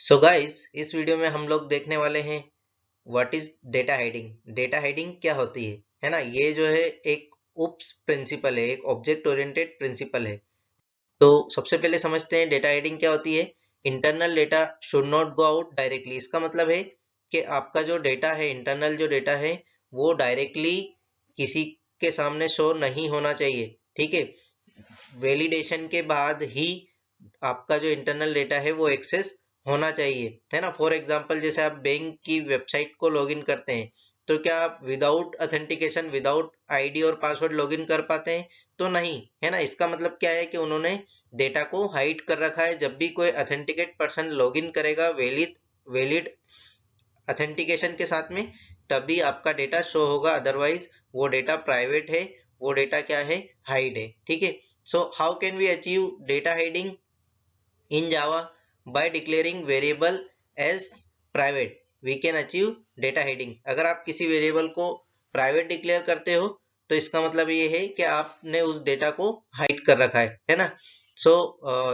So guys, इस video में हम लोग देखने वाले हैं what is data hiding. Data hiding क्या होती है ना। ये जो है एक उप्स प्रिंसिपल है, एक ऑब्जेक्ट ओरिएंटेड प्रिंसिपल है। तो सबसे पहले समझते हैं डेटा हाइडिंग क्या होती है। Internal data should not go out directly. इसका मतलब है कि आपका जो डेटा है, इंटरनल जो डेटा है, वो डायरेक्टली किसी के सामने शो नहीं होना चाहिए। ठीक है, वैलिडेशन के बाद ही आपका जो इंटरनल डेटा है वो एक्सेस होना चाहिए, है ना। फॉर एग्जांपल, जैसे आप बैंक की वेबसाइट को लॉगिन करते हैं, तो क्या आप विदाउट ऑथेंटिकेशन, विदाउट आईडी और पासवर्ड लॉगिन कर पाते हैं? तो नहीं, है ना। इसका मतलब क्या है कि उन्होंने डेटा को हाइड कर रखा है। जब भी कोई ऑथेंटिकेट पर्सन लॉगिन करेगा वैलिड वैलिड ऑथेंटिकेशन के साथ में, तभी आपका डेटा शो होगा। अदरवाइज वो डेटा प्राइवेट है, वो डेटा क्या है, हाइड है। ठीक है। So how can we achieve data hiding in Java? By declaring variable as private we can achieve data hiding। अगर आप किसी वेरिएबल को प्राइवेट डिक्लेयर करते हो तो इसका मतलब ये है कि आपने उस डेटा को हाइड कर रखा है ना। सो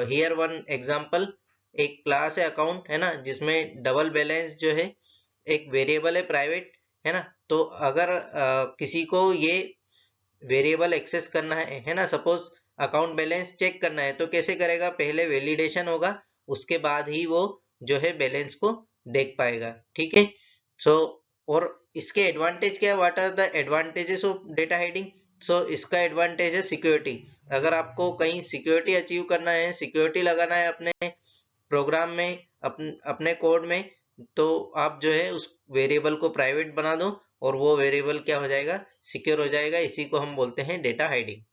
हियर वन एग्जांपल, एक क्लास है अकाउंट, है ना, जिसमें डबल बैलेंस जो है एक वेरिएबल है प्राइवेट, है ना। तो अगर किसी को ये वेरिएबल एक्सेस करना है ना, सपोज अकाउंट बैलेंस चेक करना है, तो कैसे करेगा? पहले वैलिडेशन होगा, उसके बाद ही वो जो है बैलेंस को देख पाएगा। ठीक है। सो और इसके एडवांटेज क्या है? What are the advantages of data hiding? So इसका एडवांटेज है सिक्योरिटी। अगर आपको कहीं सिक्योरिटी अचीव करना है, सिक्योरिटी लगाना है अपने प्रोग्राम में, अपने कोड में, तो आप जो है उस वेरिएबल को प्राइवेट बना दो और वो वेरिएबल क्या हो जाएगा, सिक्योर हो जाएगा। इसी को हम बोलते हैं डेटा हाइडिंग।